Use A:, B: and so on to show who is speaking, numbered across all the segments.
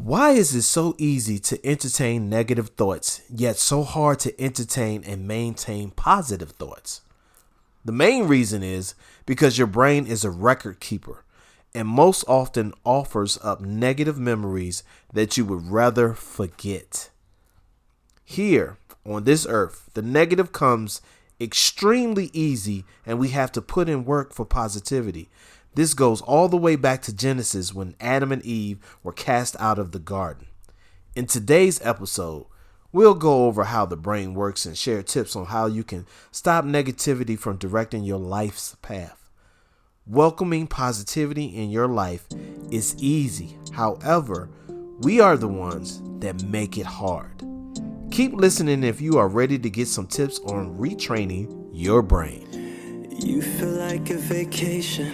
A: Why is it so easy to entertain negative thoughts, yet so hard to entertain and maintain positive thoughts? The main reason is because your brain is a record keeper and most often offers up negative memories that you would rather forget. Here on this earth, the negative comes extremely easy and we have to put in work for positivity. This goes all the way back to Genesis when Adam and Eve were cast out of the garden. In today's episode, we'll go over how the brain works and share tips on how you can stop negativity from directing your life's path. Welcoming positivity in your life is easy. However, we are the ones that make it hard. Keep listening if you are ready to get some tips on retraining your brain.
B: You feel like a vacation.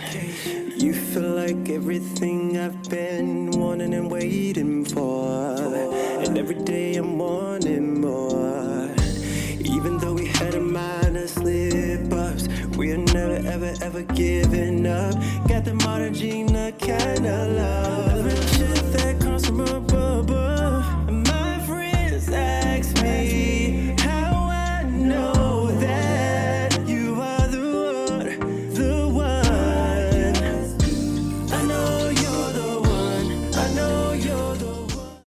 B: You feel like everything I've been wanting and waiting for. And every day I'm wanting more. Even though we had a minor slip-ups, we are never, ever, ever giving up. Got the modern Gina kind of love. The real shit that comes from above. And my friends ask me how I know that you are the one. I know you're the one. I know you're the one.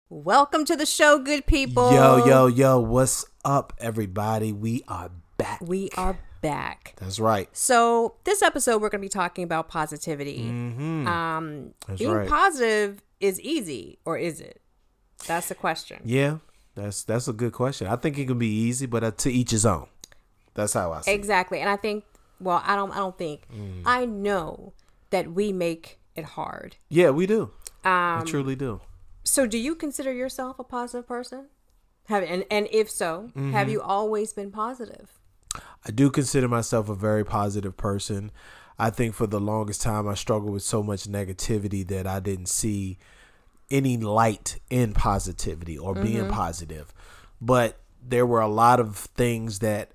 C: Welcome to the show, good people.
A: Yo, what's up, everybody? We are back.
C: We are back.
A: That's right.
C: So this episode, we're going to be talking about positivity.
A: That's
C: Being
A: right.
C: positive is easy, or is it? That's the question.
A: Yeah, that's a good question. I think it can be easy, but to each his own. That's how I see it.
C: Exactly. And I think, well, I don't think, I know that we make it hard.
A: Yeah, we do. We truly do.
C: So do you consider yourself a positive person? And if so, have you always been positive?
A: I do consider myself a very positive person. I think for the longest time I struggled with so much negativity that I didn't see any light in positivity or being positive. But there were a lot of things that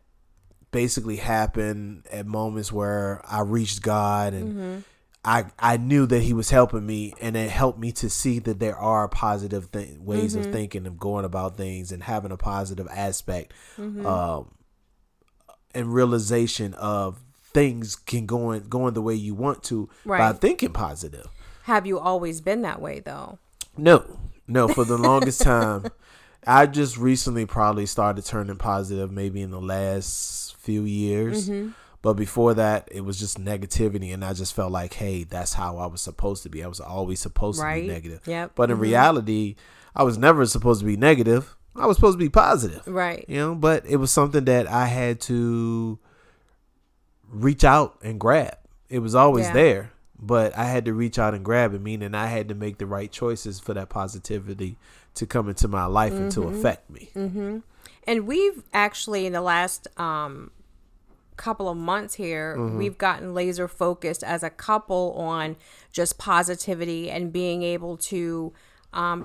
A: basically happened at moments where I reached God and I knew that he was helping me, and it helped me to see that there are positive ways of thinking and going about things and having a positive aspect and realization of things can going the way you want to by thinking positive.
C: Have you always been that way, though?
A: No, for the longest time. I just recently probably started turning positive maybe in the last few years. But before that, it was just negativity. And I just felt like, hey, that's how I was supposed to be. I was always supposed to be negative.
C: Yep.
A: But in reality, I was never supposed to be negative. I was supposed to be positive.
C: Right.
A: You know, but it was something that I had to reach out and grab. It was always there, but I had to reach out and grab it, meaning I had to make the right choices for that positivity to come into my life and to affect me.
C: And we've actually, in the last couple of months here, we've gotten laser focused as a couple on just positivity and being able to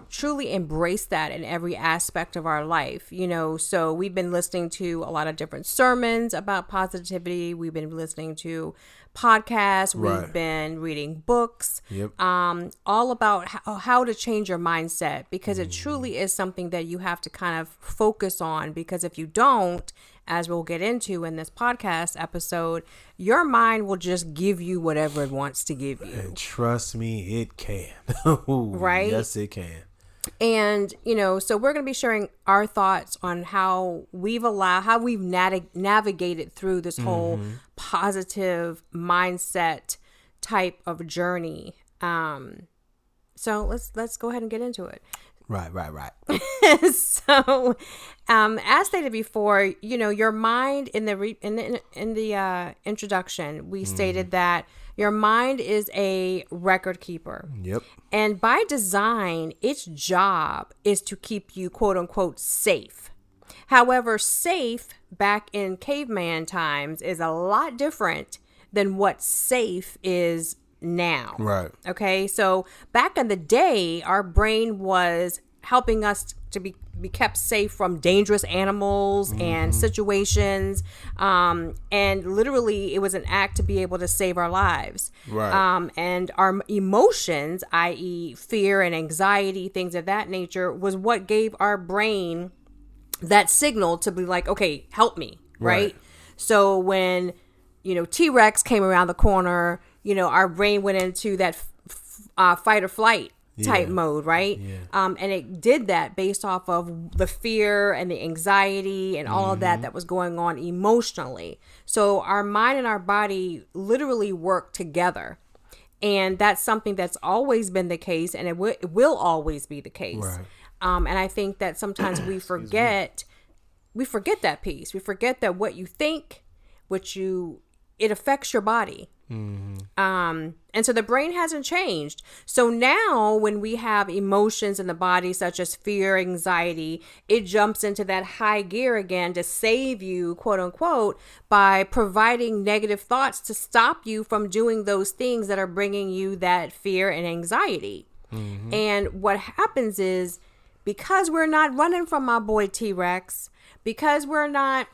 C: truly embrace that in every aspect of our life. You know, so we've been listening to a lot of different sermons about positivity. We've been listening to podcasts. We've been reading books, all about how to change your mindset, because it truly is something that you have to kind of focus on, because if you don't, as we'll get into in this podcast episode, your mind will just give you whatever it wants to give you.
A: And trust me, it can.
C: Right?
A: Yes, it can.
C: And, you know, so we're going to be sharing our thoughts on how we've navigated through this whole positive mindset type of journey. So let's go ahead and get into it.
A: Right.
C: So, as stated before, you know, your mind in the introduction, we stated that your mind is a record keeper. Yep. And by design, its job is to keep you, quote unquote, safe. However, safe back in caveman times is a lot different than what safe is now.
A: Right.
C: Okay. So back in the day, our brain was helping us to be kept safe from dangerous animals and situations. And literally, it was an act to be able to save our lives.
A: Right.
C: And our emotions, i.e. fear and anxiety, things of that nature, was what gave our brain that signal to be like, okay, help me, right? So when, T-Rex came around the corner, our brain went into that fight or flight type mode, right? And it did that based off of the fear and the anxiety and all of that was going on emotionally. So our mind and our body literally work together. And that's something that's always been the case, and it will always be the case.
A: Right.
C: And I think that sometimes we forget that piece. We forget that what you think, it affects your body. And so the brain hasn't changed. So now when we have emotions in the body, such as fear, anxiety, it jumps into that high gear again to save you, quote unquote, by providing negative thoughts to stop you from doing those things that are bringing you that fear and anxiety. And what happens is, because we're not running from my boy T-Rex, because we're not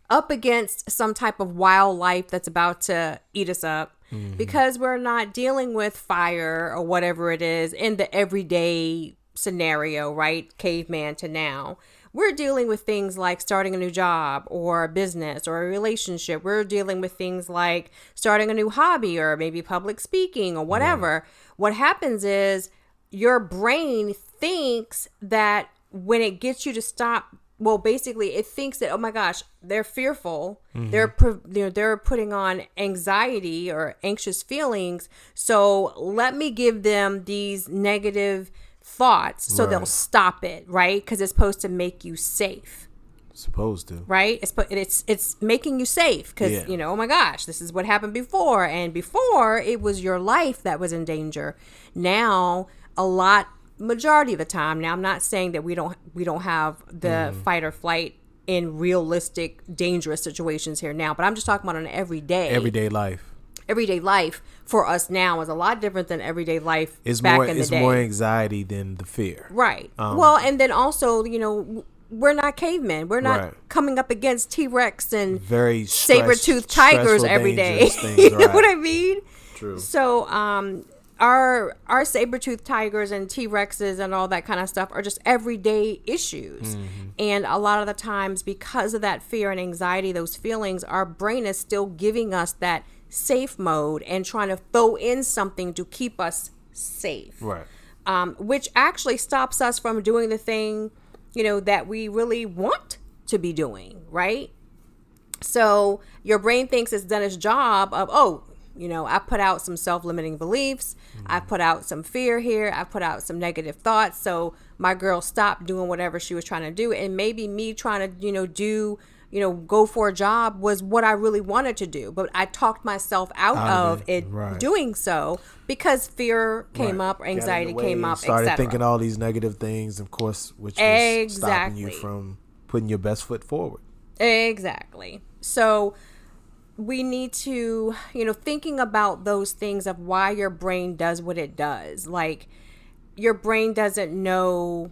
C: up against some type of wildlife that's about to eat us up, because we're not dealing with fire or whatever it is in the everyday scenario, right? Caveman to now. We're dealing with things like starting a new job or a business or a relationship. We're dealing with things like starting a new hobby or maybe public speaking or whatever. What happens is your brain thinks that when it gets you to stop, well, basically, it thinks that, oh my gosh, they're fearful. They're putting on anxiety or anxious feelings. So let me give them these negative thoughts so they'll stop it, right? Because it's supposed to make you safe.
A: Supposed to.
C: Right? It's making you safe because, oh my gosh, this is what happened before. And before, it was your life that was in danger. Now, majority of the time. Now, I'm not saying that we don't have the fight or flight in realistic, dangerous situations here now, but I'm just talking about an everyday life. Everyday life for us now is a lot different than everyday life in the day.
A: It's more anxiety than the fear.
C: Right. Well, and then also, we're not cavemen. We're not coming up against T-Rex and
A: very
C: saber-toothed tigers every day. You know what I mean?
A: True.
C: So, our saber-toothed tigers and T-Rexes and all that kind of stuff are just everyday issues. And a lot of the times, because of that fear and anxiety, those feelings, our brain is still giving us that safe mode and trying to throw in something to keep us safe. Right. Which actually stops us from doing the thing, that we really want to be doing, right? So your brain thinks it's done its job of, I put out some self-limiting beliefs. I put out some fear here. I put out some negative thoughts. So my girl stopped doing whatever she was trying to do. And maybe me trying to, go for a job was what I really wanted to do. But I talked myself out of it doing so because fear came up, anxiety came up,
A: started thinking all these negative things, of course, which was stopping you from putting your best foot forward.
C: Exactly. So we need to, thinking about those things of why your brain does what it does. Like, your brain doesn't know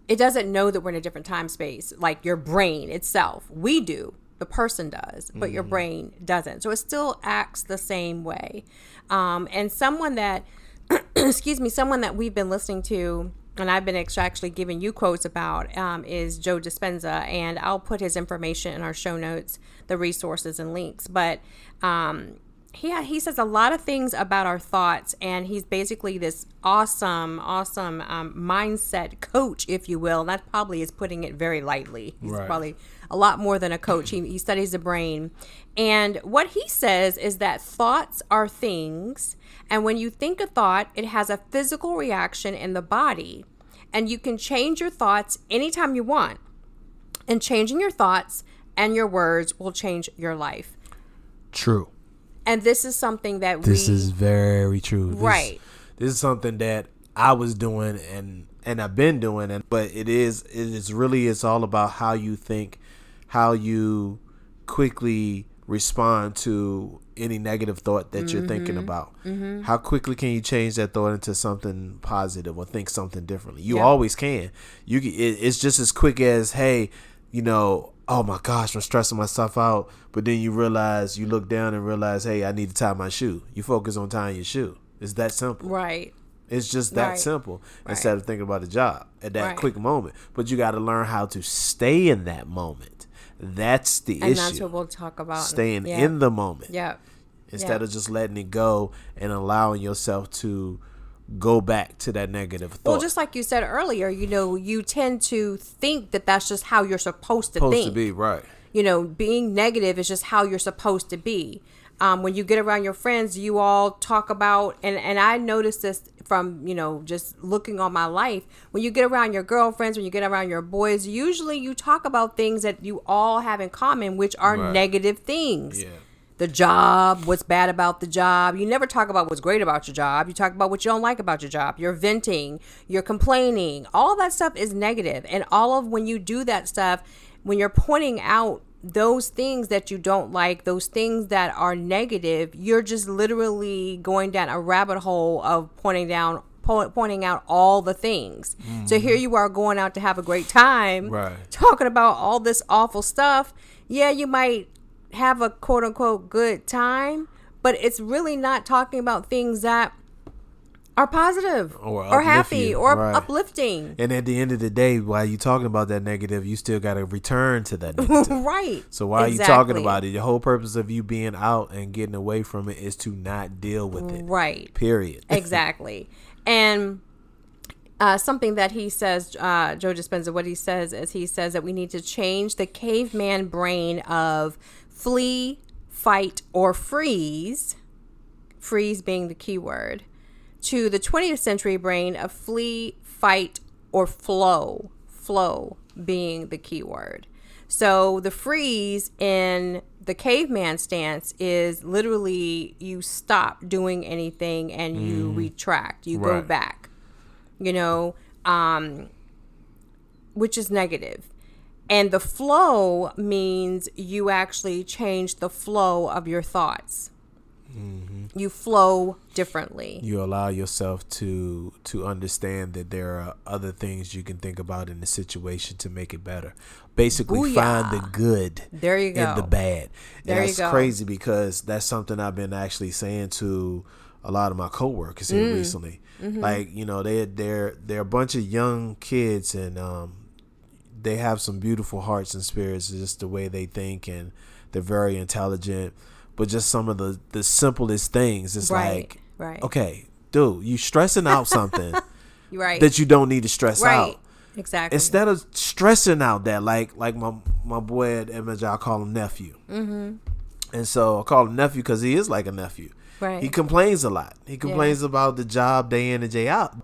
C: that we're in a different time space. Like, your brain itself. We do. The person does. But your brain doesn't. So it still acts the same way. And someone that, someone that we've been listening to, and I've been actually giving you quotes about, is Joe Dispenza, and I'll put his information in our show notes, the resources and links. But he says a lot of things about our thoughts, and he's basically this awesome mindset coach, if you will. And that probably is putting it very lightly. He's probably a lot more than a coach. He studies the brain. And what he says is that thoughts are things, and when you think a thought, it has a physical reaction in the body, and you can change your thoughts anytime you want. And changing your thoughts and your words will change your life.
A: True.
C: And this is something that
A: This is very true.
C: Right.
A: This is something that I was doing and I've been doing, but it's all about how you think, how you quickly respond to any negative thought that you're thinking about. How quickly can you change that thought into something positive or think something differently? You always can. It's just as quick as, hey, oh my gosh, I'm stressing myself out. But then you look down and realize, hey, I need to tie my shoe. You focus on tying your shoe. It's that simple.
C: Right.
A: It's just that simple instead of thinking about the job at that quick moment. But you got to learn how to stay in that moment. That's the issue.
C: And that's what we'll talk about.
A: Staying in the moment.
C: Yeah.
A: Instead of just letting it go and allowing yourself to go back to that negative thought.
C: Well, just like you said earlier, you tend to think that that's just how you're supposed to think.
A: Supposed to be, right.
C: Being negative is just how you're supposed to be. When you get around your friends, you all talk about, and I noticed this from, just looking on my life. When you get around your girlfriends, when you get around your boys, usually you talk about things that you all have in common, which are negative things. Yeah. The job, what's bad about the job. You never talk about what's great about your job. You talk about what you don't like about your job. You're venting, you're complaining. All that stuff is negative. And when you do that stuff, when you're pointing out those things that you don't like, those things that are negative, you're just literally going down a rabbit hole of pointing out all the things. So here you are going out to have a great time, talking about all this awful stuff. Yeah, you might have a quote unquote good time, but it's really not talking about things that are positive or happy or uplifting.
A: And at the end of the day, while you're talking about that negative, you still got to return to that negative.
C: Right.
A: So while you're talking about it, the whole purpose of you being out and getting away from it is to not deal with it.
C: Right.
A: Period.
C: Exactly. And something that he says, Joe Dispenza, what he says is that we need to change the caveman brain of flee, fight, or freeze being the key word, to the 20th century brain of flee, fight, or flow being the key word. So the freeze in the caveman stance is literally you stop doing anything and you retract, you go back, which is negative. And the flow means you actually change the flow of your thoughts. You flow differently.
A: You allow yourself to understand that there are other things you can think about in the situation to make it better. Basically, find the good in the bad. That's crazy because that's something I've been actually saying to a lot of my coworkers here recently. Like, they're a bunch of young kids and they have some beautiful hearts and spirits, just the way they think, and they're very intelligent. But just some of the simplest things, it's okay, dude, you stressing out something that you don't need to stress out.
C: Exactly.
A: Instead of stressing out that, like my boy at MJ, I call him nephew. And so I call him nephew because he is like a nephew. He complains a lot. He complains about the job day in and day out.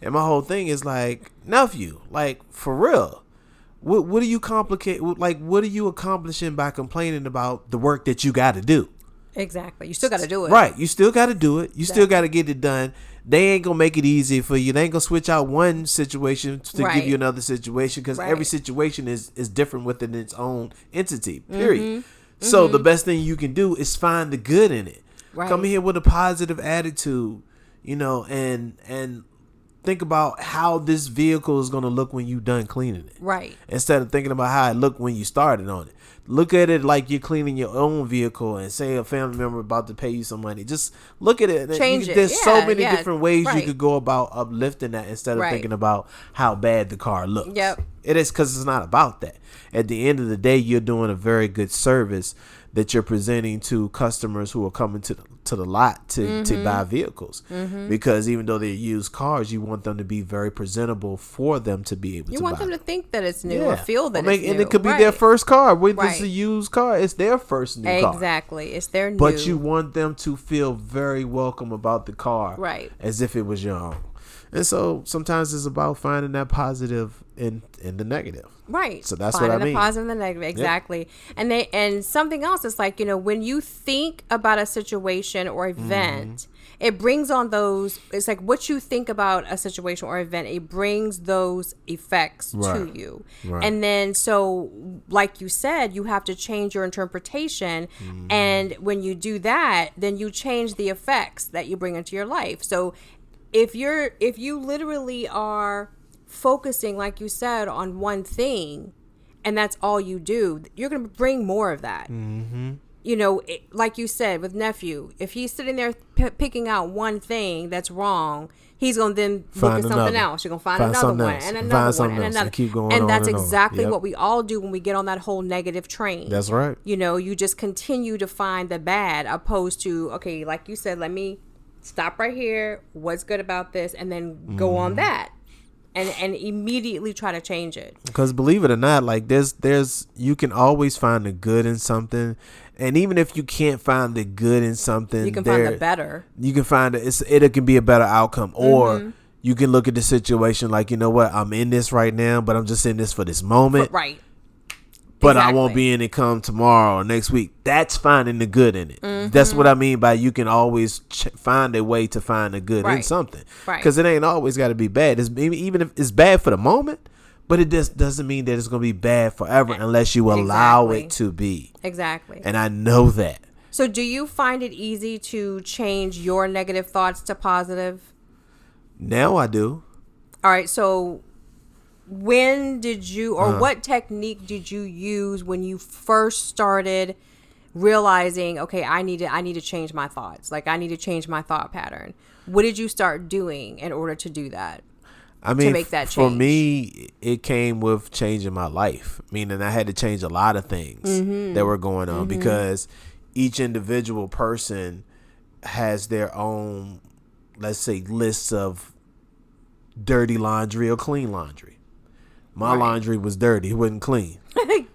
A: And my whole thing is like, nephew, like, for real. What do you complicate? Like, what are you accomplishing by complaining about the work that you got to do?
C: Exactly. You still got to do it.
A: Right. You still got to do it. You still got to get it done. They ain't going to make it easy for you. They ain't going to switch out one situation to give you another situation because every situation is different within its own entity, period. So the best thing you can do is find the good in it. Come here with a positive attitude, and think about how this vehicle is going to look when you're done cleaning it. Right. Instead of thinking about how it looked when you started on it. Look at it like you're cleaning your own vehicle and say a family member about to pay you some money. Just look at it.
C: Change it.
A: There's so many different ways you could go about uplifting that instead of thinking about how bad the car looks. Yep. It is because it's not about that. At the end of the day, you're doing a very good service that you're presenting to customers who are coming to the lot to buy vehicles. Because even though they're used cars, you want them to be very presentable for them to be able to buy.
C: You want them to think that it's new or feel that it's new.
A: And it could be their first car. With this a used car, it's their first new car.
C: Exactly. It's their new.
A: But you want them to feel very welcome about the car. Right. As if it was your own. And so sometimes it's about finding that positive in the negative.
C: Right.
A: So that's
C: Finding
A: what I mean.
C: the positive and the negative. Exactly. Yep. And something else is like, when you think about a situation or event, it brings on those, it's like what you think about a situation or event, it brings those effects to you. Right. And then, so like you said, you have to change your interpretation. And when you do that, then you change the effects that you bring into your life. So if you literally are focusing, like you said, on one thing, and that's all you do, you're going to bring more of that. Like you said with nephew, if he's sitting there picking out one thing that's wrong, he's going to then look at something else. You're going to find another one and another one and another.
A: And keep going
C: and
A: on
C: that's
A: and
C: exactly
A: on.
C: what we all do when we get on that whole negative train.
A: That's right.
C: You just continue to find the bad, opposed to, okay, like you said, let me stop right here. What's good about this? And then go on that. And immediately try to change it. Because
A: believe it or not, like there's you can always find the good in something, and even if you can't find the good in something,
C: you can find the better.
A: You can find it can be a better outcome, or you can look at the situation like, you know what, I'm in this right now, but I'm just in this for this moment,
C: right?
A: But exactly. I won't be in it come tomorrow or next week. That's finding the good in it. That's what I mean by you can always find a way to find the good in something. Right. Because it ain't always got to be bad. Even if it's bad for the moment, but it just doesn't mean that it's going to be bad forever unless you allow it to be.
C: Exactly.
A: And I know that.
C: So do you find it easy to change your negative thoughts to positive?
A: Now I do.
C: All right. So when did you, or what technique did you use when you first started realizing, okay, I need to change my thoughts. Like, I need to change my thought pattern. What did you start doing in order to do that?
A: I mean,
C: to make that change?
A: For me, it came with changing my life. Meaning I had to change a lot of things that were going on because each individual person has their own, let's say, lists of dirty laundry or clean laundry. My laundry was dirty. It wasn't clean.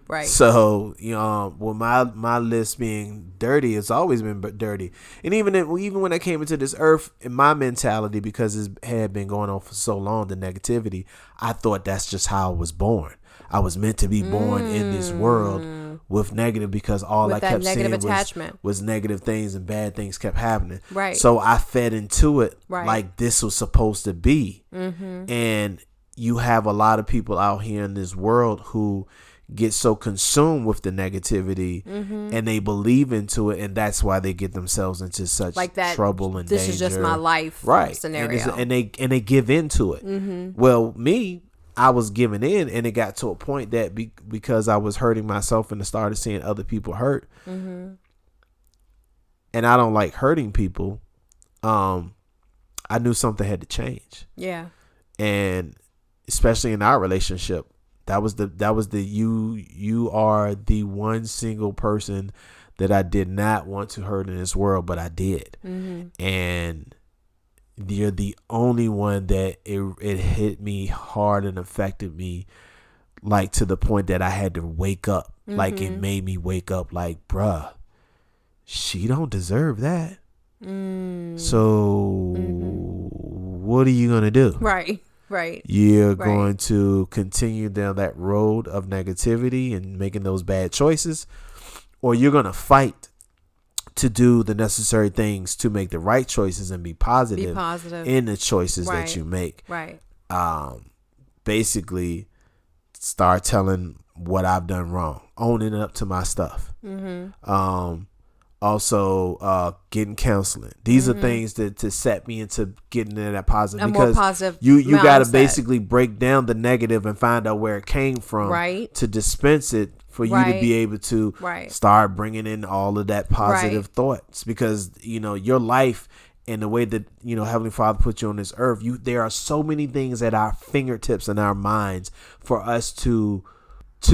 C: Right.
A: So, my list being dirty, it's always been dirty. And even when I came into this earth, in my mentality, because it had been going on for so long, the negativity, I thought that's just how I was born. I was meant to be born in this world with negative, because all I kept seeing was negative things, and bad things kept happening.
C: Right.
A: So I fed into it like this was supposed to be. And you have a lot of people out here in this world who get so consumed with the negativity and they believe into it, and that's why they get themselves into such trouble and danger.
C: This is just my life scenario.
A: And they give into it. Well, me, I was giving in, and it got to a point that because I was hurting myself and I started seeing other people hurt, and I don't like hurting people, I knew something had to change.
C: Yeah.
A: And especially in our relationship, that was the you are the one single person that I did not want to hurt in this world, but I did. And you're the only one that it hit me hard and affected me, like to the point that I had to wake up. Like, it made me wake up like, bruh, she don't deserve that. So what are you gonna do?
C: Right.
A: You're going to continue down that road of negativity and making those bad choices, or you're going to fight to do the necessary things to make the right choices and be positive in the choices that you make. Right. Basically, start telling what I've done wrong, owning up to my stuff. Also, getting counseling. These are things to set me into getting in that positive, because
C: more positive
A: you got to basically break down the negative and find out where it came from, to dispense it for you to be able to start bringing in all of that positive thoughts, because your life and the way that Heavenly Father put you on this earth, there are so many things at our fingertips and our minds for us to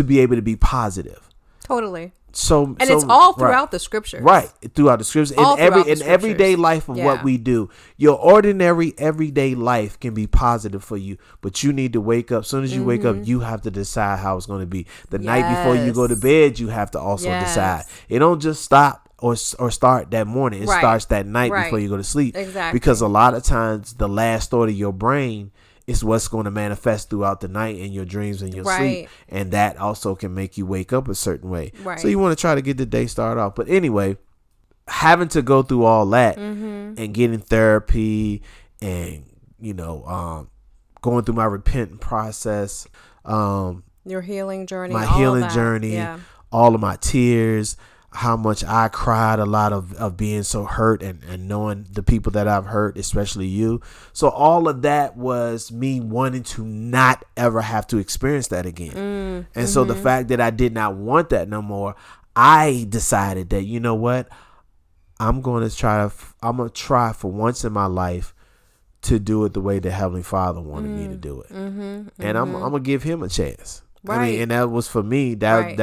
A: be able to be positive.
C: Totally.
A: So
C: it's all throughout the scriptures. Right. Throughout the scriptures. In everyday life of what we do. Your ordinary everyday life can be positive for you, but you need to wake up. As soon as you wake up, you have to decide how it's going to be. The night before you go to bed, you have to also decide. It don't just stop
A: or start that morning. It starts that night before you go to sleep.
C: Exactly.
A: Because a lot of times the last thought of your brain is what's going to manifest throughout the night in your dreams and your sleep. And that also can make you wake up a certain way.
C: Right.
A: So you want to try to get the day started off. But anyway, having to go through all that and getting therapy and, going through my repentant process,
C: your healing journey,
A: my
C: all
A: healing
C: of that.
A: journey, all of my tears, how much I cried, a lot of being so hurt and knowing the people that I've hurt, especially you. So all of that was me wanting to not ever have to experience that again. And so the fact that I did not want that no more, I decided that, you know what, I'm going to try for once in my life to do it the way the Heavenly Father wanted me to do it. And I'm going to give him a chance.
C: Right.
A: I mean, and that was for me. That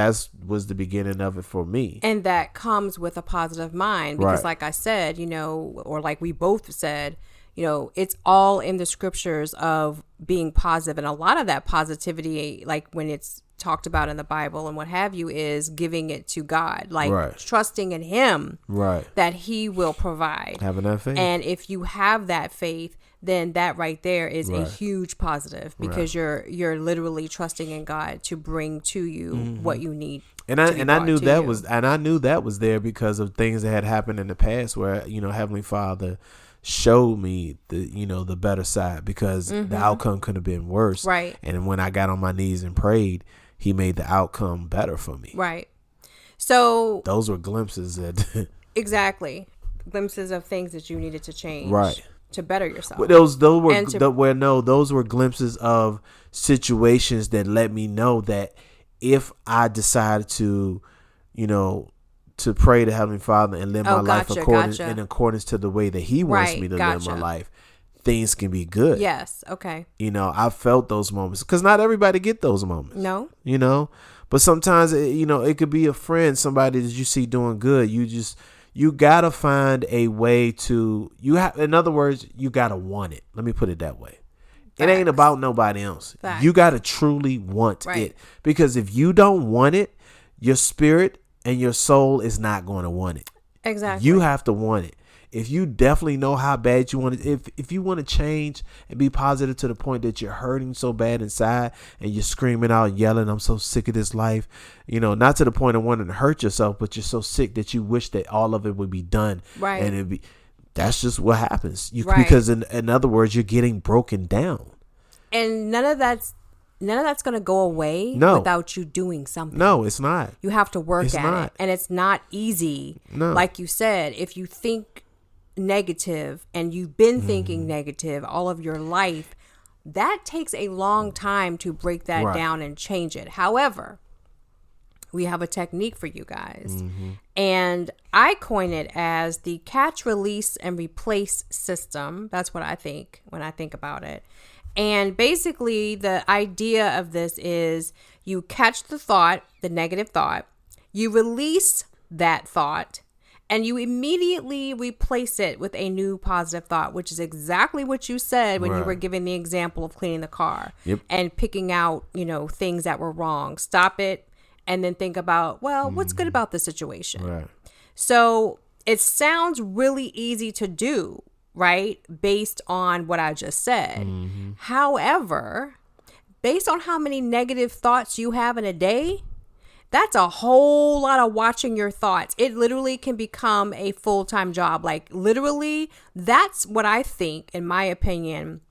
A: was the beginning of it for me.
C: And that comes with a positive mind because, like I said, or like we both said, it's all in the scriptures of being positive, and a lot of that positivity, like when it's talked about in the Bible and what have you, is giving it to God, like trusting in Him, that He will provide,
A: having that faith.
C: And if you have that faith, then that right there is a huge positive because you're literally trusting in God to bring to you what you need.
A: And I knew that was there because of things that had happened in the past where, Heavenly Father showed me the better side because the outcome could have been worse.
C: Right.
A: And when I got on my knees and prayed, He made the outcome better for me.
C: Right. So
A: those were glimpses that
C: exactly glimpses of things that you needed to change.
A: Right.
C: To better yourself.
A: But those were glimpses of situations that let me know that if I decided to, to pray to Heavenly Father and live my life in accordance to the way that He wants me to live my life, things can be good.
C: Yes. Okay.
A: I felt those moments because not everybody get those moments.
C: No.
A: But sometimes it could be a friend, somebody that you see doing good. You gotta find a way to. In other words, you gotta want it. Let me put it that way. It ain't about nobody else.
C: Facts.
A: You gotta truly want it, because if you don't want it, your spirit and your soul is not going to want it.
C: Exactly.
A: You have to want it. If you definitely know how bad you want it, if you want to change and be positive to the point that you're hurting so bad inside and you're screaming out and yelling, I'm so sick of this life, not to the point of wanting to hurt yourself, but you're so sick that you wish that all of it would be done.
C: Right.
A: And that's just what happens. Because in other words, you're getting broken down. And
C: none of that's going to go away without you doing something.
A: No, it's not.
C: You have to work at it. And it's not easy.
A: No.
C: Like you said, if you think negative and you've been thinking negative all of your life, that takes a long time to break that down and change it. However, we have a technique for you guys, and I coin it as the catch, release, and replace system. That's what I think when I think about it. And basically the idea of this is you catch the thought, the negative thought, you release that thought, and you immediately replace it with a new positive thought, which is exactly what you said when you were giving the example of cleaning the car and picking out, things that were wrong. Stop it and then think about, what's good about the situation?
A: Right.
C: So it sounds really easy to do, right? Based on what I just said. However, based on how many negative thoughts you have in a day, that's a whole lot of watching your thoughts. It literally can become a full-time job. Like literally, that's what I think, in my opinion,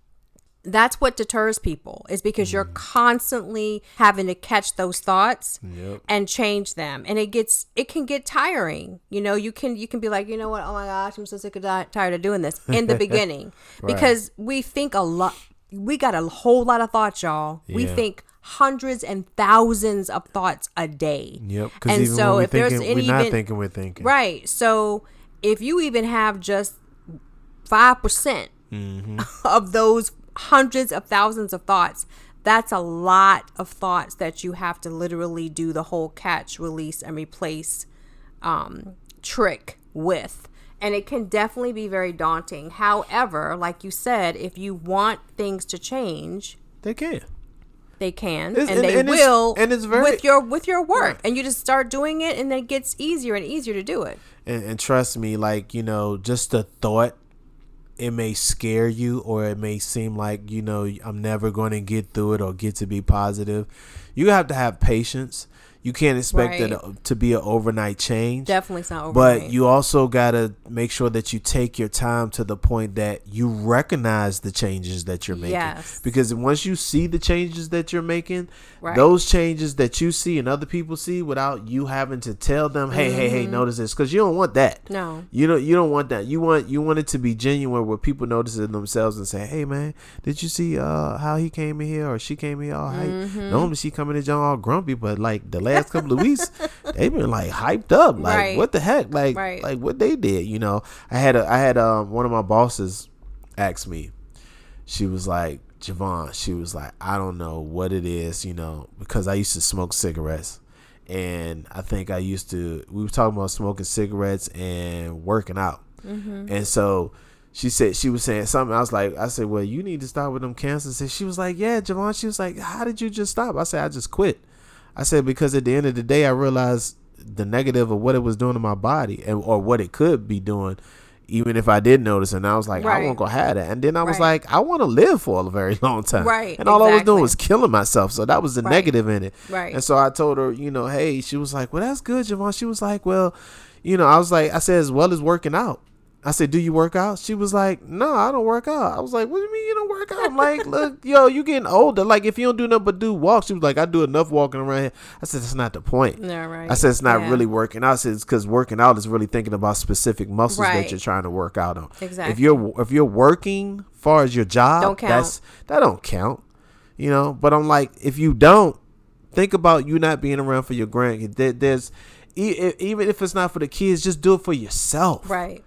C: that's what deters people, is because you're constantly having to catch those thoughts and change them. And it can get tiring. You can be like, you know what? Oh my gosh, I'm so sick of tired of doing this in the beginning because we think a lot. We got a whole lot of thoughts, y'all. We think hundreds and thousands of thoughts a day.
A: Yep. And so if there's any, we're thinking.
C: Right. So if you even have just 5% of those hundreds of thousands of thoughts, that's a lot of thoughts that you have to literally do the whole catch, release, and replace trick with. And it can definitely be very daunting. However, like you said, if you want things to change,
A: they can.
C: They can,
A: It's-
C: and they will,
A: and it's very
C: with your work,
A: Right.
C: and you just start doing it, and then it gets easier and easier to do it.
A: and trust me, like, just the thought, it may scare you, or it may seem like, I'm never going to get through it or get to be positive. You have to have patience. You can't expect
C: Right.
A: it to be an overnight change.
C: Definitely, it's not overnight.
A: But you also got to make sure that you take your time to the point that you recognize the changes that you're making.
C: Yes.
A: Because once you see the changes that you're making,
C: Right.
A: those changes that you see and other people see without you having to tell them, hey, notice this. Because you don't want that.
C: No.
A: You don't want that. You want it to be genuine, where people notice it themselves and say, hey, man, did you see how he came in here or she came in here all hype? Normally she come in the joint all grumpy, but like the last couple of weeks, they've been like hyped up. Like,
C: Right.
A: what the heck? Like,
C: Right.
A: like what they did, I had one of my bosses ask me. She was like, Jevonne, she was like, I don't know what it is, because I used to smoke cigarettes. And I think we were talking about smoking cigarettes and working out. And so she was saying something. I said, well, you need to stop with them cancers. And she was like, yeah, Jevonne. She was like, how did you just stop? I said, I just quit. I said, because at the end of the day, I realized the negative of what it was doing to my body, or what it could be doing, even if I did notice. And I was like,
C: Right.
A: I won't go have that. And then I was
C: Right.
A: like, I want to live for a very long time.
C: Right,
A: And all I was doing
C: exactly.
A: was killing myself. So that was the
C: Right.
A: negative in it.
C: Right.
A: And so I told her, hey, she was like, well, that's good, Jevonne. She was like, well, I said, as well as working out. I said, do you work out? She was like, no, I don't work out. I was like, what do you mean you don't work out? I'm like, look, you getting older. Like, if you don't do nothing but do walks. She was like, I do enough walking around here. I said, that's not the point.
C: Yeah, right.
A: I said, it's not
C: Yeah.
A: really working out. I said, it's because working out is really thinking about specific muscles
C: Right.
A: that you're trying to work out on.
C: Exactly.
A: If you're working far as your job,
C: Don't count.
A: that don't count. But I'm like, if you don't, think about you not being around for your grandkids. There's even if it's not for the kids, just do it for yourself.
C: Right.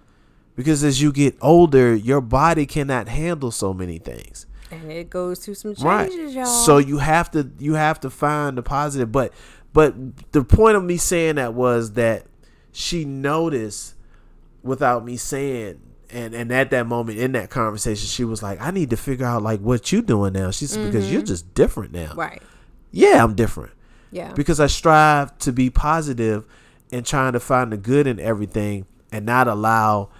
A: Because as you get older, your body cannot handle so many things.
C: And it goes through some changes,
A: Right.
C: y'all.
A: So you have to find the positive. But the point of me saying that was that she noticed without me saying, and at that moment in that conversation, she was like, I need to figure out like what you doing now. She said, because you're just different now.
C: Right.
A: Yeah, I'm different.
C: Yeah.
A: Because I strive to be positive and trying to find the good in everything and not allow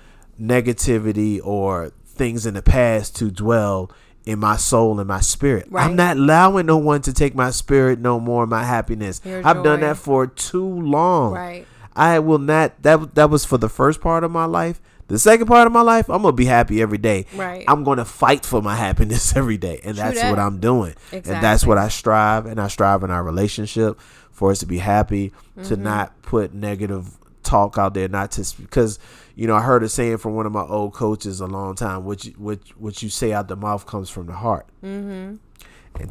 A: negativity or things in the past to dwell in my soul and my spirit.
C: Right.
A: I'm not allowing no one to take my spirit no more, my happiness.
C: Your
A: I've done
C: joy.
A: that for too long.
C: Right.
A: I will not. That was for the first part of my life. The second part of my life, I'm gonna be happy every day.
C: Right.
A: I'm gonna fight for my happiness every day, and that's
C: that.
A: what I'm doing.
C: Exactly.
A: And that's what I strive. And I strive in our relationship for us to be happy, to not put negative talk out there, not to, because I heard a saying from one of my old coaches a long time: what you say out the mouth comes from the heart. And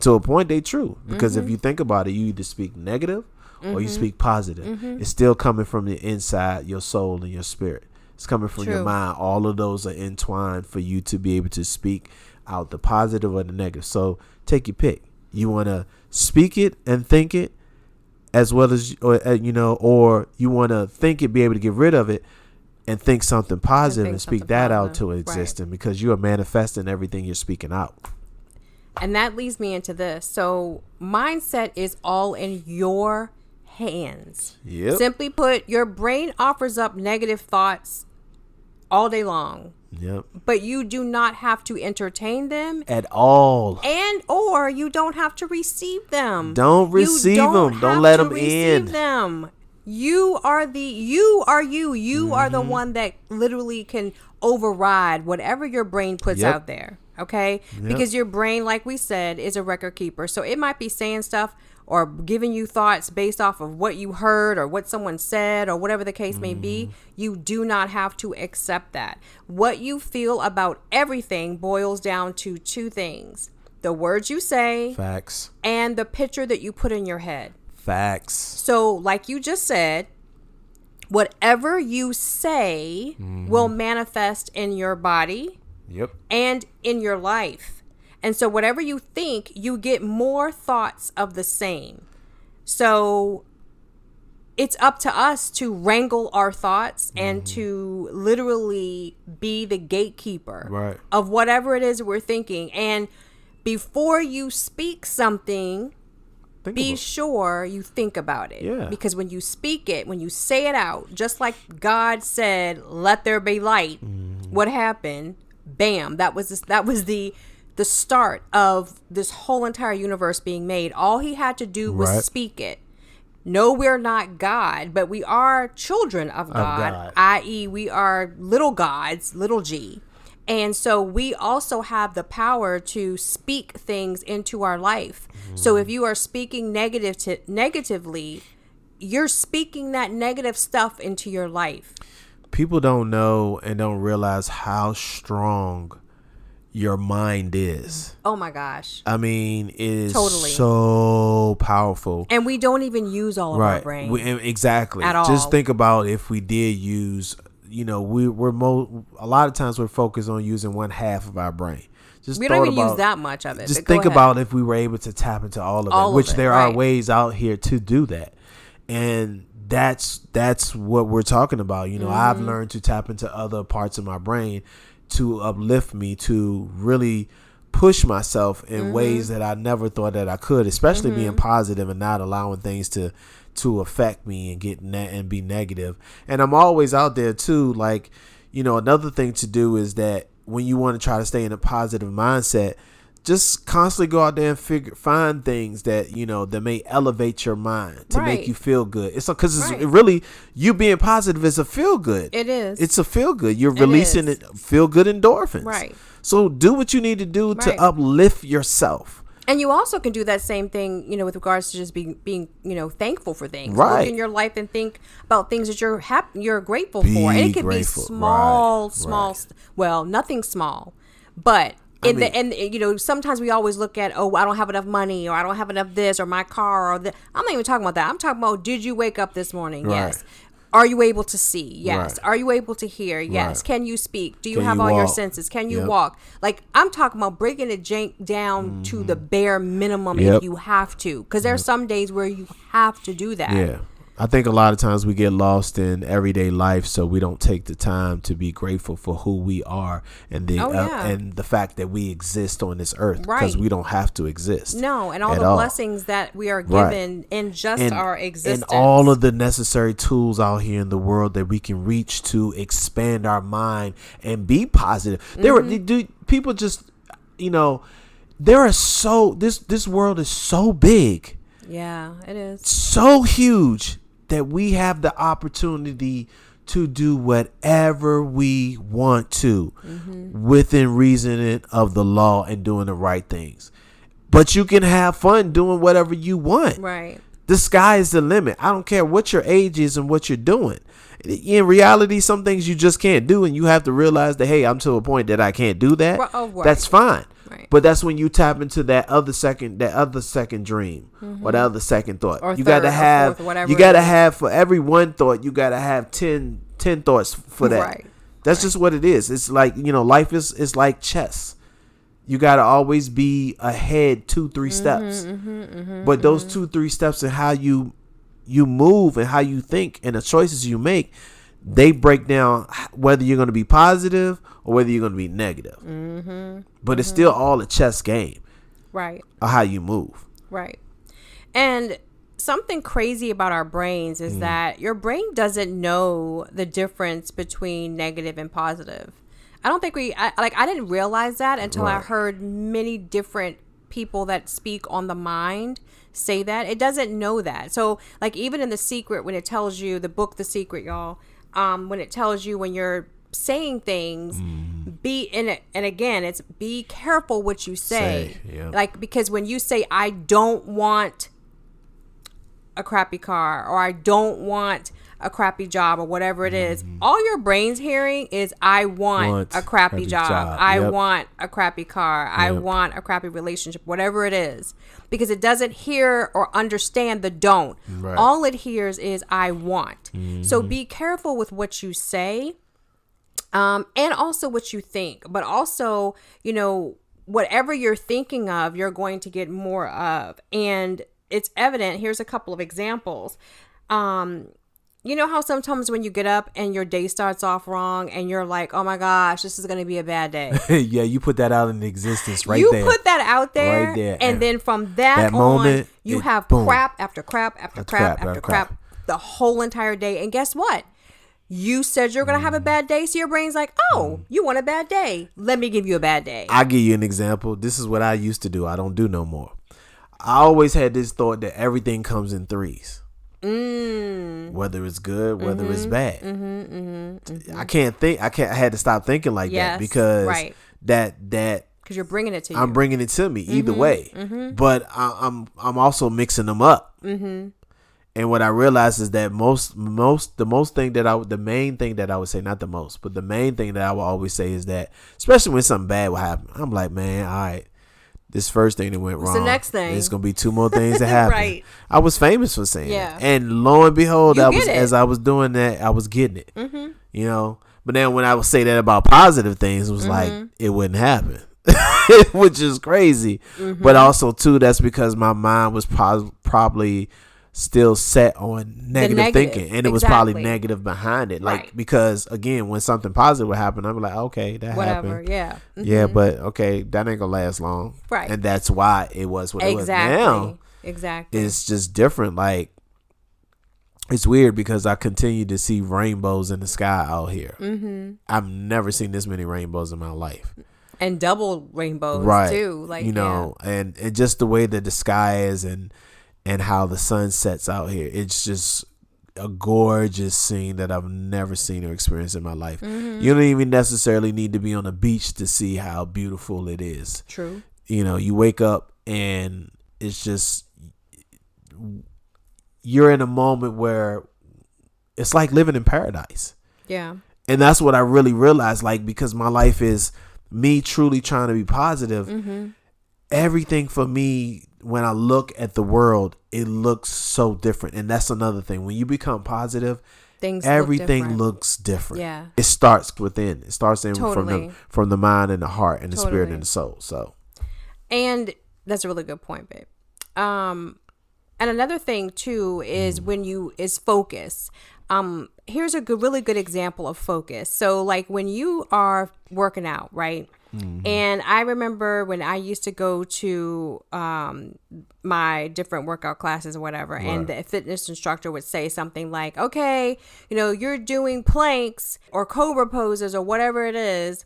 A: to a point, they true, because if you think about it, you either speak negative or you speak positive. It's still coming from the inside, your soul and your spirit. It's coming from your
C: True.
A: mind. All of those are entwined for you to be able to speak out the positive or the negative. So take your pick. You want to speak it and think it, as well as, or you want to think it, be able to get rid of it, and think something positive and speak
C: something
A: that out
C: positive.
A: to
C: Right.
A: existence, because you are manifesting everything you're speaking out.
C: And that leads me into this. So mindset is all in your hands.
A: Yep.
C: Simply put, your brain offers up negative thoughts all day long,
A: Yep.
C: but you do not have to entertain them,
A: At all.
C: and or you don't have to receive them.
A: Don't receive them. Don't
C: have
A: let
C: to
A: them
C: receive
A: in.
C: them. You are you are the one that literally can override whatever your brain puts
A: Yep.
C: out there. Okay. Because your brain, like we said, is a record keeper. So it might be saying stuff or giving you thoughts based off of what you heard or what someone said or whatever the case may be. You do not have to accept that. What you feel about everything boils down to two things: the words you say
A: Facts.
C: and the picture that you put in your head.
A: Facts.
C: So, like you just said, whatever you say will manifest in your body
A: Yep.
C: and in your life. And so whatever you think, you get more thoughts of the same. So it's up to us to wrangle our thoughts and to literally be the gatekeeper
A: Right.
C: of whatever it is we're thinking. And before you speak something, be
A: about
C: sure you think about it.
A: Yeah.
C: Because when you speak it, when you say it out, just like God said, "Let there be light," what happened? Bam! That was the start of this whole entire universe being made. All he had to do was
A: Right.
C: speak it. No, we're not God, but we are children of God, i.e., we are little gods, little g. And so we also have the power to speak things into our life. So if you are speaking negatively, you're speaking that negative stuff into your life.
A: People don't know and don't realize how strong your mind is.
C: Oh my gosh.
A: I mean, it is
C: Totally.
A: so powerful.
C: And we don't even use all of our brain.
A: Exactly.
C: At all.
A: Just think about if we did use, we're a lot of times we're focused on using one half of our brain. Just
C: we don't even use that much of it.
A: Just
C: but go
A: think
C: ahead.
A: about if we were able to tap into all of it, which there are ways out here to do that. And that's what we're talking about. I've learned to tap into other parts of my brain to uplift me, to really push myself in ways that I never thought that I could, especially being positive and not allowing things to affect me and and be negative. And I'm always out there too. Like, another thing to do is that when you want to try to stay in a positive mindset, just constantly go out there and find things that that may elevate your mind to make you feel good. It's because really you being positive is a feel good.
C: It is.
A: It's a feel good. You're releasing feel good endorphins.
C: Right.
A: So do what you need to do to uplift yourself.
C: And you also can do that same thing, with regards to just being thankful for things.
A: Right.
C: Look in your life and think about things that you're grateful for. And it could be small, well, nothing small, but sometimes we always look at, I don't have enough money, or I don't have enough this, or my car, or that. I'm not even talking about that. I'm talking about, did you wake up this morning?
A: Right.
C: Yes. Are you able to see? Yes.
A: Right.
C: Are you able to hear? Yes.
A: Right.
C: Can you speak? Do you
A: Can
C: have
A: you
C: all your
A: walk?
C: senses? Can you walk? Like, I'm talking about breaking it down to the bare minimum if you have to. Because there's some days where you have to do that.
A: Yeah. I think a lot of times we get lost in everyday life, so we don't take the time to be grateful for who we are and the fact that we exist on this earth, because we don't have to exist.
C: No, and all the blessings that we are given in just our existence.
A: And all of the necessary tools out here in the world that we can reach to expand our mind and be positive. People just, there are this world is so big.
C: Yeah, it is.
A: So huge that we have the opportunity to do whatever we want to within reason of the law and doing the right things. But you can have fun doing whatever you want.
C: Right.
A: The sky is the limit. I don't care what your age is and what you're doing. In reality, some things you just can't do, and you have to realize that, hey, I'm to a point that I can't do that. That's fine. Right. But that's when you tap into that other second dream or the other second thought.
C: Or
A: you got to have, for every one thought, you got to have 10 thoughts for that.
C: Right.
A: That's just what it is. It's like, life is like chess. You got to always be ahead 2-3 steps. But those 2-3 steps and how you move and how you think and the choices you make, they break down whether you're going to be positive or whether you're going to be negative. But it's still all a chess game.
C: Right.
A: Of how you move.
C: Right. And something crazy about our brains is that your brain doesn't know the difference between negative and positive. I don't think I didn't realize that until I heard many different people that speak on the mind say that. It doesn't know that. So, like, even in The Secret, when it tells you, the book The Secret, y'all, when it tells you when you're saying things, it's be careful what you say. Like, because when you say, I don't want a crappy car, or I don't want a crappy job, or whatever it is, all your brain's hearing is, I want a crappy job. I want a crappy car. I want a crappy relationship, whatever it is, because it doesn't hear or understand the don't. Right. All it hears is, I want. So be careful with what you say, and also what you think, but also, whatever you're thinking of, you're going to get more of. And it's evident. Here's a couple of examples. You know how sometimes when you get up and your day starts off wrong and you're like, oh my gosh, this is going to be a bad day.
A: Yeah, you put that out into existence there.
C: You put that out there.
A: Right there.
C: And then from that
A: moment,
C: you have
A: boom.
C: crap after crap after crap after crap the whole entire day. And guess what? You said you're going to have a bad day. So your brain's like, oh, you want a bad day. Let me give you a bad day.
A: I'll give you an example. This is what I used to do. I don't do no more. I always had this thought that everything comes in threes. Whether it's good, whether it's bad. I had to stop thinking like that because that
C: because you're bringing it to you.
A: I'm bringing it to me either way. But I'm also mixing them up. And what I realized is that the main thing that I would say, not the most, but the main thing that I will always say is that, especially when something bad will happen, I'm like, man, all right, this first thing that went wrong.
C: The next thing.
A: There's gonna be two more things that happen.
C: Right.
A: I was famous for saying it. And lo and behold, as I was doing that, I was getting it. You know? But then when I would say that about positive things, it was like it wouldn't happen. Which is crazy. But also too, that's because my mind was probably still set on negative thinking, and it was probably negative behind it, like because again, when something positive would happen, I'm like, okay, that happened, yeah, but okay, that ain't gonna last long, right? And that's why it was what it was. Now it's just different. Like, it's weird because I continue to see rainbows in the sky out here. I've never seen this many rainbows in my life,
C: and double rainbows too, like, you know,
A: and just the way that the sky is, and how the sun sets out here. It's just a gorgeous scene that I've never seen or experienced in my life. You don't even necessarily need to be on a beach to see how beautiful it is.
C: True.
A: You know, you wake up and it's just, you're in a moment where it's like living in paradise.
C: Yeah.
A: And that's what I really realized, like, because my life is me truly trying to be positive. Everything for me, when I look at the world, it looks so different. And that's another thing. When you become positive, everything looks different.
C: Yeah.
A: It starts within. It starts in from the mind and the heart and the spirit and the soul. So,
C: and that's a really good point, babe. And another thing too is is focus. Here's a really good example of focus. So like when you are working out, right? And I remember when I used to go to my different workout classes or whatever, and the fitness instructor would say something like, okay, you know, you're doing planks or cobra poses or whatever it is,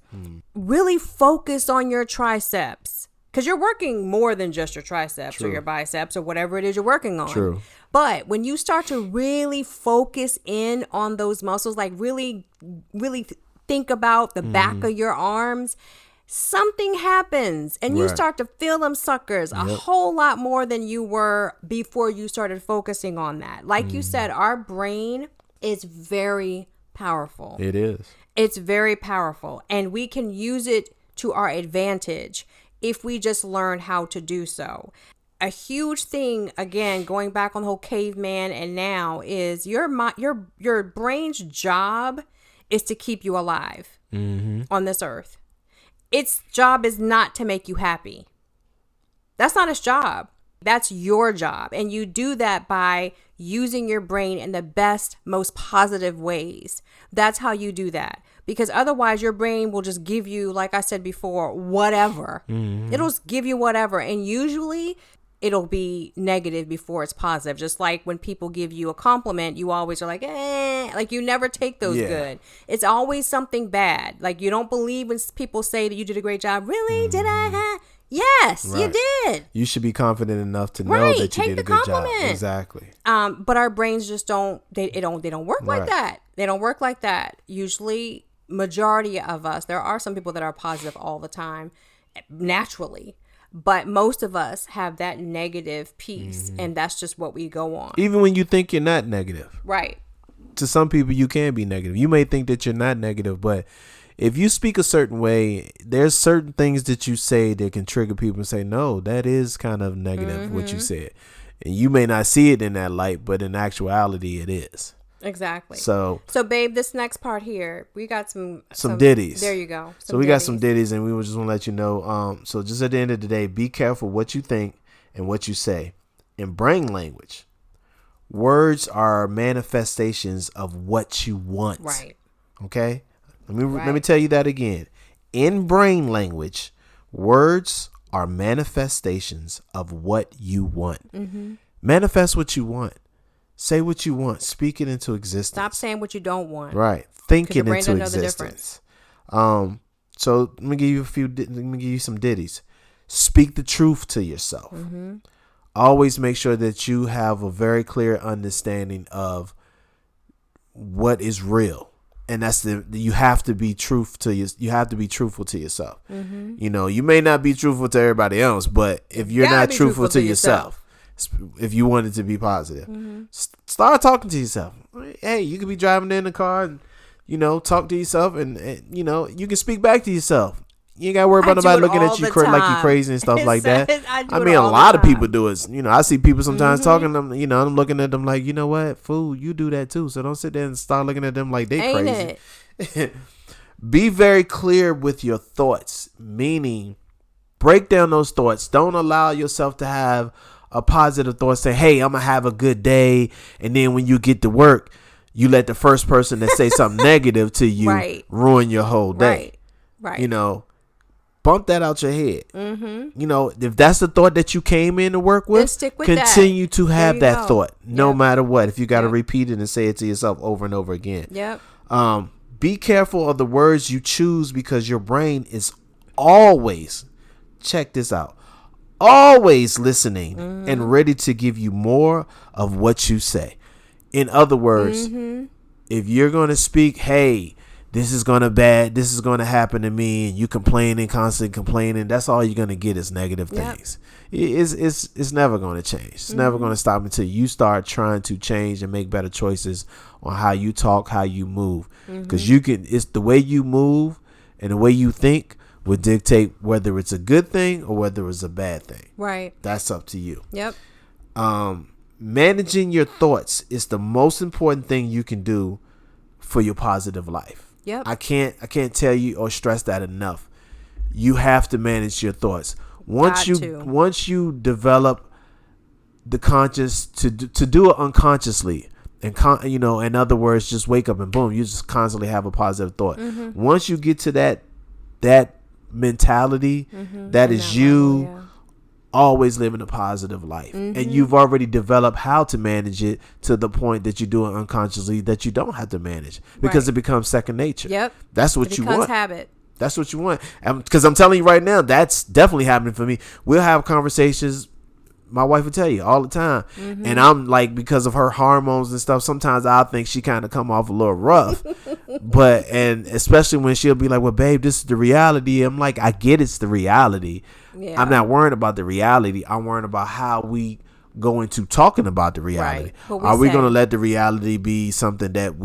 C: really focus on your triceps. Because you're working more than just your triceps or your biceps or whatever it is you're working on.
A: True.
C: But when you start to really focus in on those muscles, like really, really think about the back of your arms, something happens and you start to feel them suckers a whole lot more than you were before you started focusing on that. Like you said, our brain is very powerful.
A: It is.
C: It's very powerful, and we can use it to our advantage if we just learn how to do so. A huge thing, again, going back on the whole caveman and now, is your brain's job is to keep you alive on this earth. Its job is not to make you happy. That's not its job. That's your job. And you do that by using your brain in the best, most positive ways. That's how you do that. Because otherwise your brain will just give you, like I said before, whatever. It'll just give you whatever. And usually it'll be negative before it's positive. Just like when people give you a compliment, you always are like, like you never take those good. It's always something bad. Like you don't believe when people say that you did a great job. Really? Did I? Yes, you did.
A: You should be confident enough to know that you did a good job. Exactly.
C: But our brains just don't work like that. They don't work like that. Usually, majority of us, there are some people that are positive all the time, naturally. But most of us have that negative piece, and that's just what we go on.
A: Even when you think you're not negative.
C: Right.
A: To some people, you can be negative. You may think that you're not negative, but if you speak a certain way, there's certain things that you say that can trigger people and say, no, that is kind of negative, what you said. And you may not see it in that light, but in actuality, it is.
C: Exactly.
A: So
C: babe, this next part here, we got some
A: ditties.
C: There you go.
A: We got some ditties, and we just want to let you know. So just at the end of the day, be careful what you think and what you say. In brain language, Words are manifestations of what you want.
C: Right.
A: Okay? Let me tell you that again. In brain language, words are manifestations of what you want. Mm-hmm. Manifest what you want. Say what you want. Speak it into existence.
C: Stop saying what you don't want.
A: Right. Think it into
C: know the
A: existence. So let me give you let me give you some ditties. Speak the truth to yourself. Mm-hmm. Always make sure that you have a very clear understanding of what is real. And that's you have to be you have to be truthful to yourself. Mm-hmm. You know, you may not be truthful to everybody else, but if you're not truthful to yourself, if you want it to be positive, mm-hmm. Start talking to yourself. Hey, you could be driving in the car and, you know, talk to yourself and you know, you can speak back to yourself. You ain't got to worry about nobody looking at you like you crazy and stuff like that. I mean, a lot of people do it. You know, I see people sometimes talking to them, you know, I'm looking at them like, you know what, fool, you do that too. So don't sit there and start looking at them like they crazy. Be very clear with your thoughts, meaning break down those thoughts. Don't allow yourself to have a positive thought. Say, hey, I'm going to have a good day. And then when you get to work, you let the first person that say something negative to you ruin your whole day. Right. You know, bump that out your head. Mm-hmm. You know, if that's the thought that you came in to work with, continue to have that thought no matter what. If you got to repeat it and say it to yourself over and over again. Yep. Be careful of the words you choose because your brain is always, check this out, always listening and ready to give you more of what you say. In other words, if you're going to speak, hey, this is going to happen to me, and you constantly complaining, that's all you're going to get is negative things. It's never going to change. It's never going to stop until you start trying to change and make better choices on how you talk, how you move. Because it's the way you move and the way you think would dictate whether it's a good thing or whether it's a bad thing. Right. That's up to you. Yep. Managing your thoughts is the most important thing you can do for your positive life. Yep. I can't tell you or stress that enough. You have to manage your thoughts. Once you develop the conscious to do it unconsciously, and you know, in other words, just wake up and boom, you just constantly have a positive thought. Once you get to that mentality, that is you always living a positive life, and you've already developed how to manage it to the point that you do it unconsciously, that you don't have to manage because it becomes second nature. Yep. That's what you want. Habit. That's what you want. Because I'm telling you right now, that's definitely happening for me. We'll have conversations. My wife will tell you all the time. And I'm like, because of her hormones and stuff, sometimes I think she kind of come off a little rough. And especially when she'll be like, well, babe, this is the reality. I'm like, I get it's the reality. Yeah. I'm not worrying about the reality. I'm worrying about how we go into talking about the reality. Are we going to let the reality be something that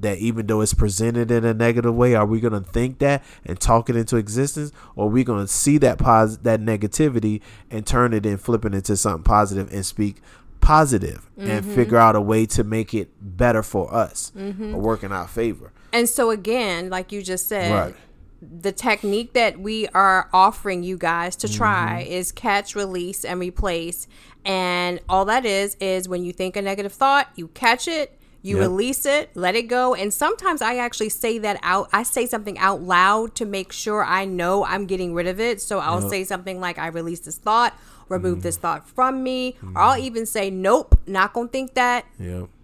A: that even though it's presented in a negative way, are we going to think that and talk it into existence, or are we going to see that that negativity and turn it and flip it into something positive and speak positive and figure out a way to make it better for us or work in our favor? And
C: so again, like you just said, the technique that we are offering you guys to try is catch, release, and replace. And all that is when you think a negative thought, you catch it, you release it, let it go. And sometimes I actually say that out. I say something out loud to make sure I know I'm getting rid of it. So I'll say something like, I release this thought, remove this thought from me. Or I'll even say, nope, not gonna think that.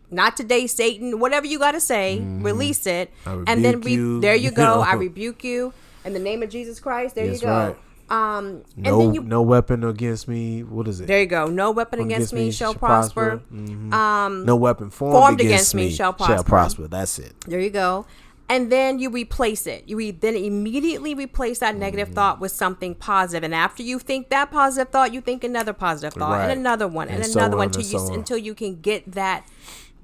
C: Not today, Satan. Whatever you got to say, release it. And then there you go. I rebuke you in the name of Jesus Christ. There you go.
A: Right. No weapon against me. What is it?
C: There you go. No weapon against me shall prosper.
A: No weapon formed against me shall prosper. That's it.
C: There you go. And then you replace it. You then immediately replace that negative thought with something positive. And after you think that positive thought, you think another positive thought and another one and another one until you can get that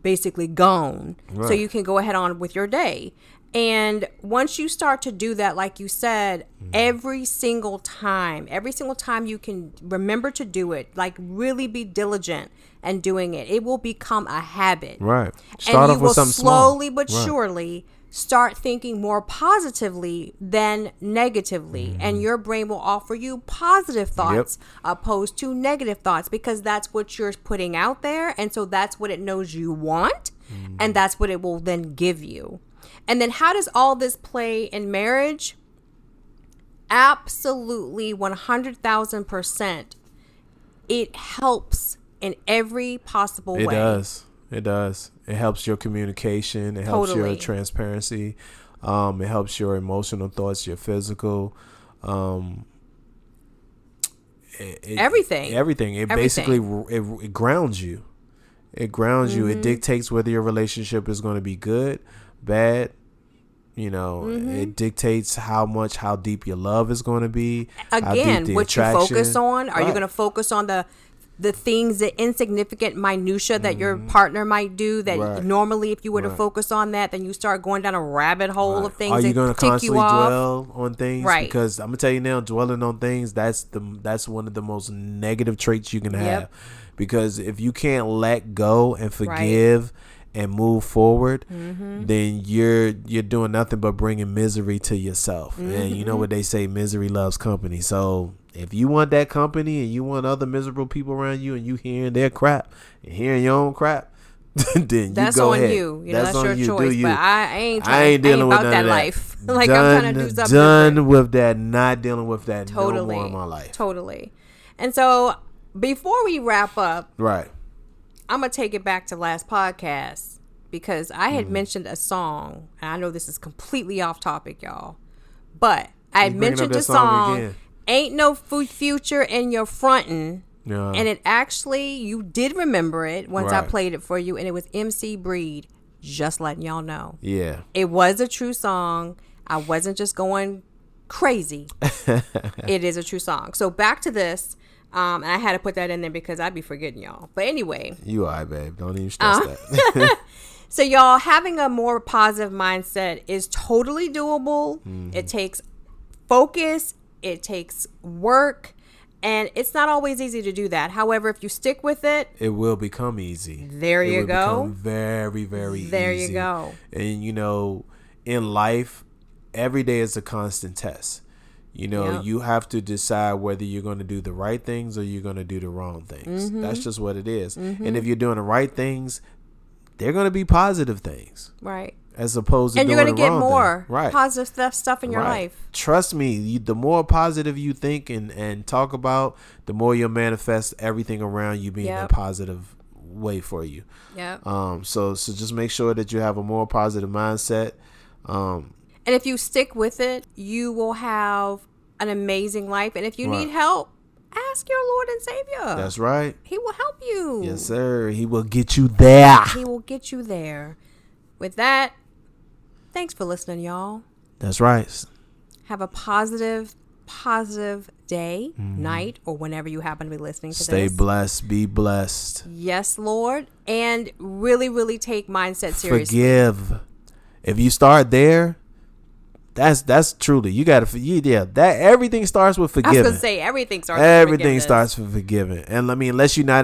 C: basically gone, so you can go ahead on with your day. And once you start to do that, like you said, every single time you can remember to do it, like really be diligent and doing it, it will become a habit. Right. Start and you will slowly but surely start thinking more positively than negatively, and your brain will offer you positive thoughts opposed to negative thoughts, because that's what you're putting out there, and so that's what it knows you want, and that's what it will then give you. And then how does all this play in marriage? Absolutely 100,000%. It helps in every possible way.
A: It does. It helps your communication. It helps your transparency. It helps your emotional thoughts, your physical.
C: Everything.
A: It basically it grounds you. It grounds you. It dictates whether your relationship is going to be good, bad. It dictates how deep your love is going to be.
C: Again, what you focus on. Are you going to focus on the things, the insignificant minutia that your partner might do that normally if you were to focus on that, then you start going down a rabbit hole of things.
A: Are you going to constantly dwell
C: off
A: on things?
C: Right.
A: Because I'm going to tell you now, dwelling on things, that's one of the most negative traits you can have. Because if you can't let go and forgive and move forward, then you're doing nothing but bringing misery to yourself. And you know what they say, misery loves company. So if you want that company and you want other miserable people around you and you hearing their crap and hearing your own crap, then
C: that's
A: you go
C: on
A: ahead.
C: you. That's your choice.
A: You.
C: But I ain't dealing with that life. Like
A: done,
C: I'm trying to do something
A: done
C: different.
A: with that. Not dealing with that no more in my life.
C: Totally. And so before we wrap up,
A: right,
C: I'm going to take it back to last podcast, because I had mentioned a song, and I know this is completely off topic, y'all, but I had mentioned a song, Ain't No Future in Your Frontin', and it actually, you did remember it once I played it for you, and it was MC Breed, just letting y'all know. Yeah. It was a true song. I wasn't just going crazy. It is a true song. So back to this. And I had to put that in there because I'd be forgetting y'all. But anyway.
A: You all right, babe. Don't even stress that.
C: So y'all, having a more positive mindset is totally doable. It takes focus. It takes work. And it's not always easy to do that. However, if you stick with it,
A: it will become easy.
C: There you go.
A: It will become very, very easy.
C: There you go.
A: And, in life, every day is a constant test. You have to decide whether you're going to do the right things or you're going to do the wrong things. That's just what it is. And if you're doing the right things, they're going to be positive things.
C: Right.
A: As opposed to doing the wrong thing.
C: And you're going to get more positive stuff in your life.
A: Trust me, the more positive you think and talk about, the more you'll manifest everything around you being a positive way for you. Yeah. So just make sure that you have a more positive mindset.
C: And if you stick with it, you will have an amazing life. And if you need help, ask your Lord and Savior.
A: That's right.
C: He will help you.
A: Yes, sir. He will get you there.
C: He will get you there. With that, thanks for listening, y'all.
A: That's right.
C: Have a positive day, night, or whenever you happen to be listening to this.
A: Stay blessed. Be blessed.
C: Yes, Lord. And really, really take mindset seriously.
A: Forgive. If you start there, that's truly, you gotta, that everything starts with forgiving. I was
C: gonna say everything starts
A: with forgiving. And I mean, unless you're not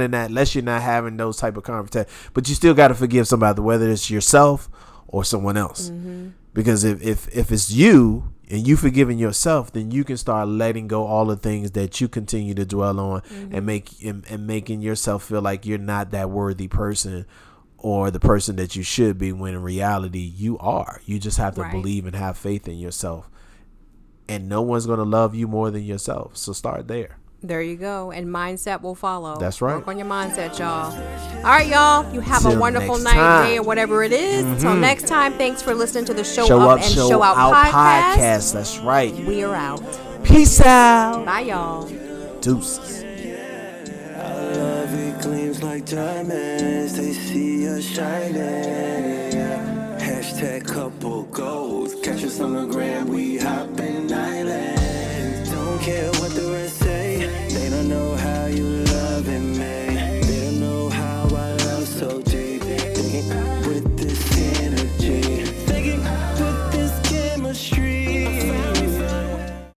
A: having those type of conversations, but you still gotta forgive somebody, whether it's yourself or someone else. Because if it's you and you forgiving yourself, then you can start letting go all the things that you continue to dwell on and making yourself feel like you're not that worthy person or the person that you should be, when in reality you are. You just have to believe and have faith in yourself, and no one's going to love you more than yourself. So start there.
C: There you go. And mindset will follow.
A: That's right.
C: Work on your mindset, y'all. All right, y'all. You have a wonderful night, day, or whatever it is. Until next time, thanks for listening to the Show Up and Show Out podcast.
A: That's right.
C: We are out.
A: Peace out.
C: Bye, y'all.
A: Deuces.
B: Gleams like diamonds, they see us shining. Hashtag couple goals, catch us on the gram, we hopping islands. Don't care what the rest say, they don't know how you loving me. They don't know how I love so deep. Thinking